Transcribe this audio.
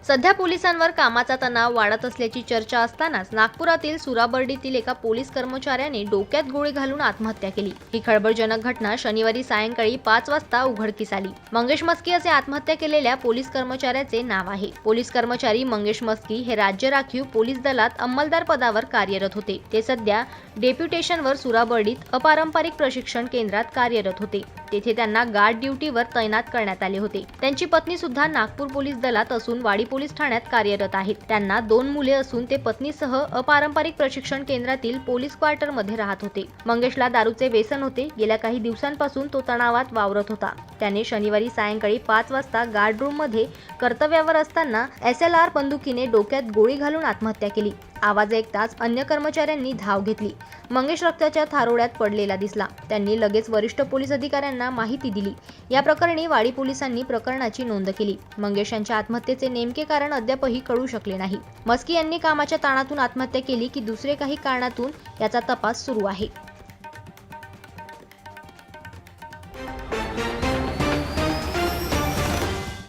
सध्या पोलिसांवर कामाचा तणाव वाढत असल्याची चर्चा असतानाच नागपुरातील सुराबर्डीतील एका पोलीस कर्मचाऱ्याने डोक्यात गोळी घालून आत्महत्या केली। ही खळबळजनक घटना शनिवारी सायंकाळी 5 वाजता उघडकीस आली। मंगेश मस्की असे आत्महत्या केलेल्या पोलीस कर्मचाऱ्याचे नाव आहे। पोलीस कर्मचारी मंगेश मस्की हे राज्य राखीव पोलीस दलात अंमलदार पदावर कार्यरत होते। ते सध्या डेप्युटेशनवर सुराबर्डीत अपारंपरिक प्रशिक्षण केंद्रात कार्यरत होते। तेथे त्यांना गार्ड ड्युटीवर तैनात करण्यात आले होते। त्यांची पत्नी सुद्धा नागपूर पोलीस दलात असून वाडी पोलीस ठाण्यात कार्यरत आहेत। त्यांना 2 मुले असून ते पत्नीसह अपारंपरिक प्रशिक्षण केंद्रातील पोलीस क्वार्टर मध्ये राहत होते। मंगेशला दारूचे व्यसन होते। गेल्या काही दिवसांपासून तो तणावात वावरत होता। त्याने शनिवारी सायंकाळी 5 वाजता गार्ड रूम मध्ये कर्तव्यावर असताना SLR बंदुकीने डोक्यात गोळी घालून आत्महत्या केली। आवाज ऐकताच अन्य कर्मचाऱ्यांनी धाव घेतली। मंगेश रक्ताच्या थारोळ्यात पडलेला दिसला। त्यांनी लगेच वरिष्ठ पोलीस अधिकाऱ्यांना माहिती दिली। या प्रकरणी वाडी पोलिसांनी प्रकरणाची नोंद केली। मंगेश यांच्या आत्महत्येचे नेमके कारण अद्यापही कळू शकले नाही। मस्की यांनी कामाच्या ताणातून आत्महत्या केली की दुसरे काही कारणातून याचा तपास सुरू आहे।